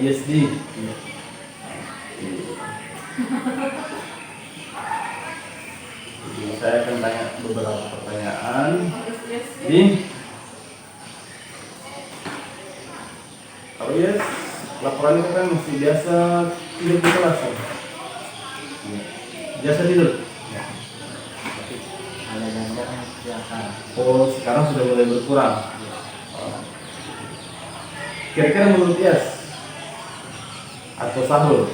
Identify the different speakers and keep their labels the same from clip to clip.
Speaker 1: ISD. Jadi saya akan tanya beberapa pertanyaan. Jadi kalau yes, laporan itu kan masih biasa tidur di kelas ya? Biasa tidur?
Speaker 2: Ya. Tapi ada yang biasa.
Speaker 1: Oh, sekarang sudah mulai berkurang. Kira-kira menurut Yas atau Sahul,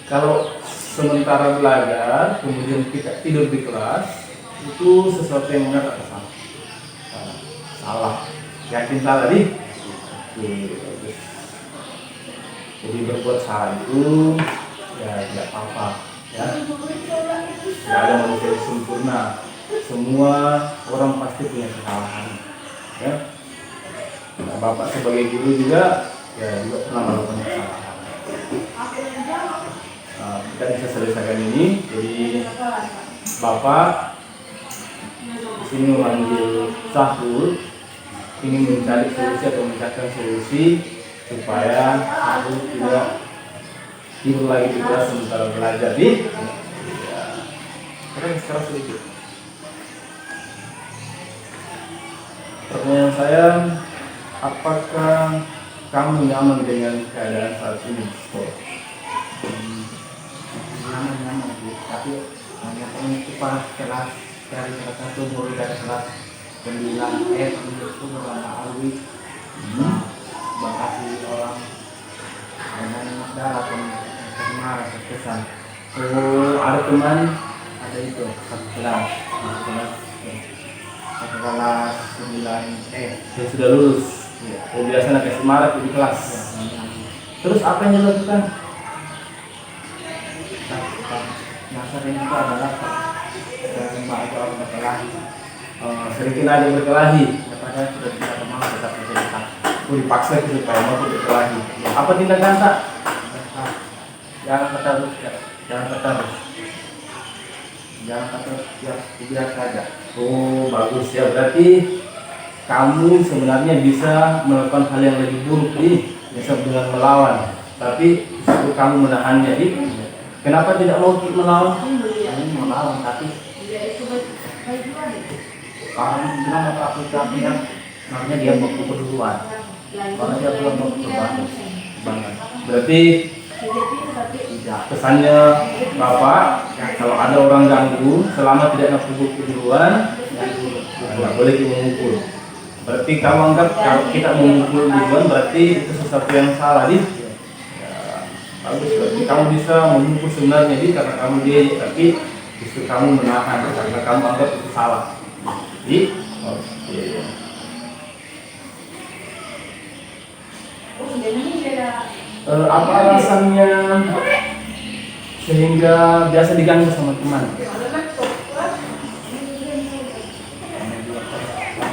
Speaker 1: kalau sementara belajar kemudian kita tidur di kelas, itu sesuatu yang benar atau salah? Salah. Yakin salah nih? Oke, bagus. Jadi berbuat salah itu ya tidak apa-apa, ya. Tidak ada manusia yang sempurna. Semua orang pasti punya kesalahan, ya. Nah, Bapak sebagai guru juga pernah melakukan kesalahan. Nah, kita bisa selesaikan ini. Jadi Bapak di sini memanggil Sahul, ingin mencari solusi atau mencarikan solusi supaya Sahul tidak tidur lagi di kelas sementara belajar di. Sekarang sedikit. Pertanyaan saya, apakah kamu nyaman dengan keadaan saat ini di sekolah?
Speaker 2: Nyaman sih, tapi hanya itu pas kelas dari kelas 1 mulai dari kelas 9 itu beberapa alwi bakasi orang dengan darah pernah terkesan.
Speaker 1: Oh, ada teman
Speaker 2: Ada itu satu kelas 9
Speaker 1: yang sudah lulus. Oh, biasa anak Semarang di kelas. Terus apa yang dilakukan?
Speaker 2: yang sering itu adalah orang berkelahi.
Speaker 1: Sedikit aja berkelahi.
Speaker 2: Daripada sudah tidak mau tetap berdekat.
Speaker 1: Dipaksa gitu supaya mau berkelahi. Apa tindakan tak?
Speaker 2: Jangan terus, jangan terus. Jangan terus, ya biar saja.
Speaker 1: Oh, bagus ya. Berarti kamu sebenarnya bisa melakukan hal yang lebih buruk nih, bisa dengan melawan. Tapi justru kamu menahannya nih. Kenapa tidak mau melawan?
Speaker 2: Ini melawan, tapi orang bilang apa yang namanya dia berpukul duluan. Kalau dia belum berpukul banget.
Speaker 1: Berarti
Speaker 2: Tidak.
Speaker 1: pesannya Bapak, kalau ada orang ganggu, selama tidak napukul duluan, nggak boleh memukul. Berarti kamu anggap kalau kita memukul duluan berarti itu sesuatu yang salah nih. Bagus, berarti kamu bisa memukul sebenarnya nih karena kamu dia, tapi justru kamu menahan karena kamu anggap itu salah. Jadi, oke. Apa alasannya sehingga biasa diganggu sama teman?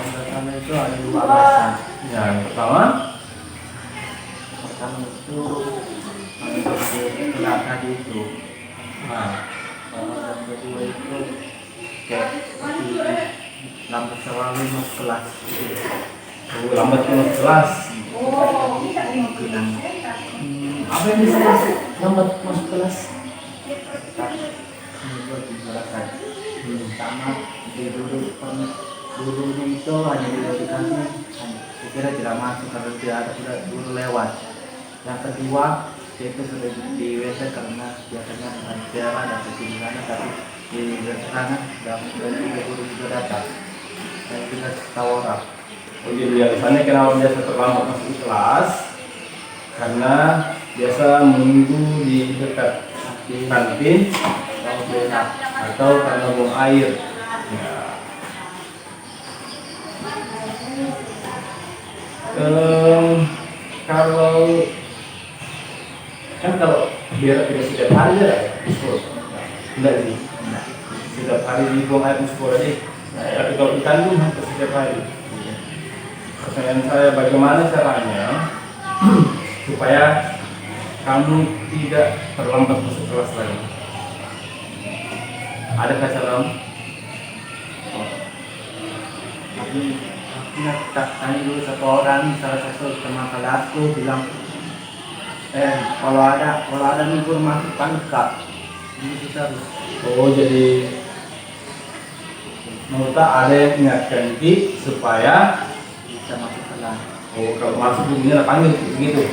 Speaker 2: Pertama itu ada 2 alasan.
Speaker 1: Yang pertama,
Speaker 2: Itu kelas tadi itu.
Speaker 1: nah,
Speaker 2: Kalau yang kedua itu kayak lambat selalu masuk kelas.
Speaker 1: lambat masuk kelas.
Speaker 2: Kemungkinan
Speaker 1: Apa yang bisa lambat masuk kelas?
Speaker 2: ini buat dijelaskan. Pertama duduknya itu hanya di kantin, kira tidak masuk karena tidak ada sudah dulu lewat. Yang kedua itu sudah di WC karena biasanya jalan dan di sana, tapi di sana dan guru juga datang dan kita tahu orang.
Speaker 1: Oh jadi alasannya kenapa biasa terlambat masuk kelas? Karena biasa menunggu di dekat kantin atau karena buang air. Ya. Kalau biar tidak setiap hari ya muspor, enggak sih, setiap hari dibuang air muspor aja. Tapi kalau di kandung hampir setiap hari. Pertanyaan saya, bagaimana caranya supaya kamu tidak terlambat masuk kelas lagi? Adakah cara?
Speaker 2: Tapi tanya dulu satu orang, salah satu teman kelasku bilang, kalau ada informasi pangkat, ini kita harus
Speaker 1: Oh, jadi menurut ada yang ingatkan Ki supaya
Speaker 2: bisa masuk kelas.
Speaker 1: oh kalau masuk ini lah panggil begitu.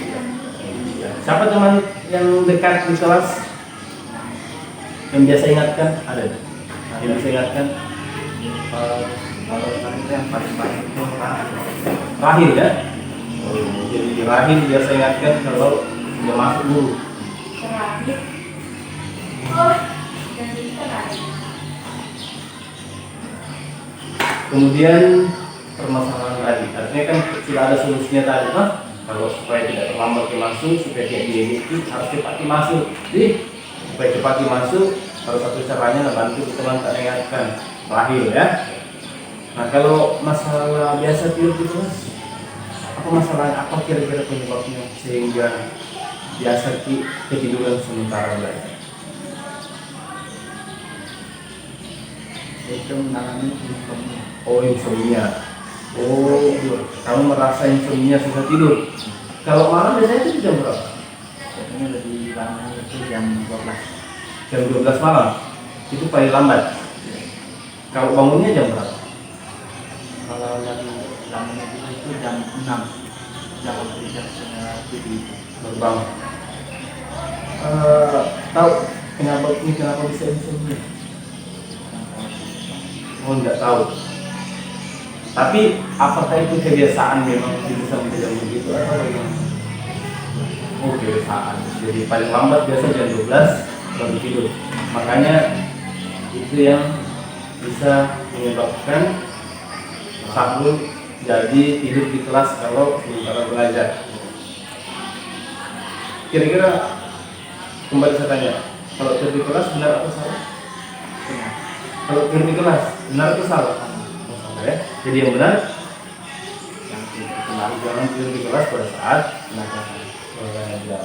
Speaker 1: Iya. Siapa teman yang dekat di kelas yang biasa ingatkan? Ada. Yang bisa ingatkan?
Speaker 2: Kalau sekarang itu yang paling banyak itu
Speaker 1: Rahil ya. Oh, jadi Rahil biasa ingatkan kalau sudah masuk dulu. Kemudian permasalahan tadi, artinya kan sudah ada solusinya tadi, Pak. Kalau supaya tidak terlambat masuk, supaya tidak diedit, harus cepat masuk. Jadi supaya cepat masuk, harus satu caranya bantu teman tak ingatkan Rahil ya. Nah kalau masalah biasa tidur di kelas, apa masalahnya? Apa kira-kira penyebabnya sehingga biasa ketiduran sementara belajar?
Speaker 2: itu mengalami insomnia.
Speaker 1: Oh insomnia. Oh, kamu merasa insomnia susah tidur. Kalau malam biasanya itu jam berapa?
Speaker 2: Biasanya lebih lama itu jam 12.
Speaker 1: Jam 12 malam. Itu paling lambat. Kalau bangunnya jam berapa?
Speaker 2: Kalau lagi lamanya itu jam 6, jam 7 itu.
Speaker 1: Baru bangun. Tahu kenapa bisa insomnia? Oh nggak tahu. Tapi apakah itu kebiasaan memang bisa menjadi begitu atau bagaimana? Oh kebiasaan. Jadi paling lambat biasa jam 12 baru tidur. Makanya itu yang bisa menyebabkan Sahrul jadi tidur di kelas kalau sementara belajar. Kira-kira kembali saya tanya, kalau tidur di kelas benar atau salah?
Speaker 2: Benar.
Speaker 1: Kalau tidur di kelas benar atau salah? Oh, salah ya. Jadi yang benar
Speaker 2: Yang tidak benar.
Speaker 1: jangan tidur di kelas pada saat
Speaker 2: Belajar.
Speaker 1: belajar.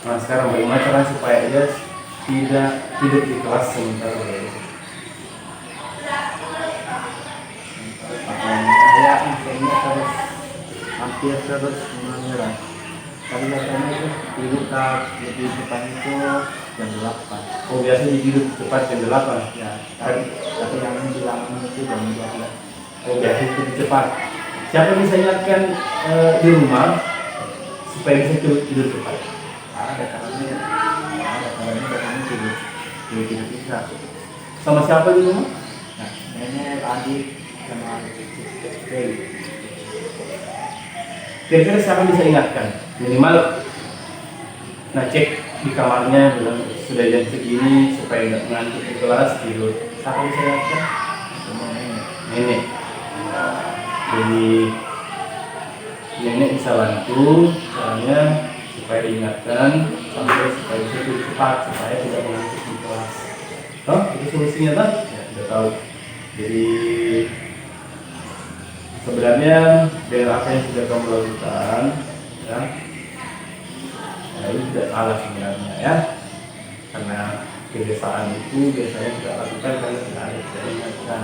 Speaker 1: Nah sekarang bagaimana cara supaya dia tidak tidur di kelas sementara belajar?
Speaker 2: Pakaian saya insomnia terus hampir terus menyerang. Tapi biasanya itu tidur lebih cepat itu jam 8.
Speaker 1: Oh biasanya tidur cepat jam 8.
Speaker 2: Ya, tapi yang dilakukan itu jam 12.
Speaker 1: Oh biasa tidur cepat. Siapa bisa ingatkan di rumah supaya bisa tidur cepat?
Speaker 2: Ada karena biasanya tidur bisa.
Speaker 1: Sama siapa di rumah?
Speaker 2: Nah, nenek, adik, sama Dewi.
Speaker 1: Kira-kira siapa bisa ingatkan? Minimal nah cek di kamarnya bilang sudah jam segini supaya nggak ngantuk di kelas tidur. Siapa bisa ingatkan?
Speaker 2: Semua nenek.
Speaker 1: Nenek. Jadi nenek bisa bantu caranya supaya diingatkan sampai supaya bisa tidur cepat supaya tidak mengantuk di kelas. Oh, itu solusinya kan? Ya, sudah tahu. Jadi sebenarnya dengan apa yang sudah kamu lakukan, ya, itu tidak salah sebenarnya ya, karena kebiasaan itu biasanya kita lakukan karena tidak ada yang ingatkan.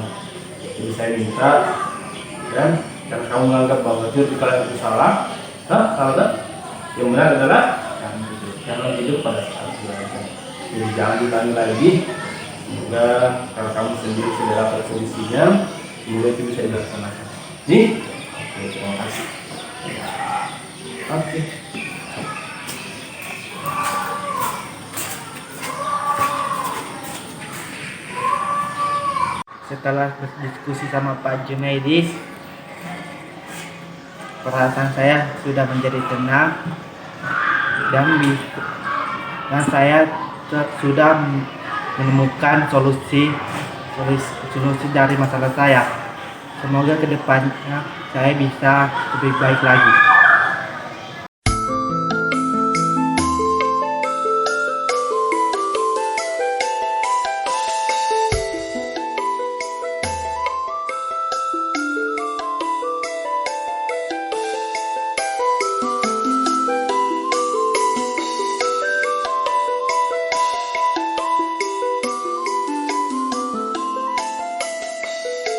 Speaker 1: Jadi saya minta, ya, karena kamu menganggap bahwa tidur di kelas itu salah, salah tak? Yang benar adalah jangan tidur pada saat belajar. Jadi jangan diulangi lagi. Semoga kalau kamu sendiri sudah dapat solusinya, semoga itu bisa dilaksanakan. Nih, oke, terima kasih. Oke.
Speaker 2: Setelah berdiskusi sama Pak Junaidis, perasaan saya sudah menjadi tenang dan saya sudah menemukan solusi dari masalah saya. Semoga kedepannya saya bisa lebih baik lagi.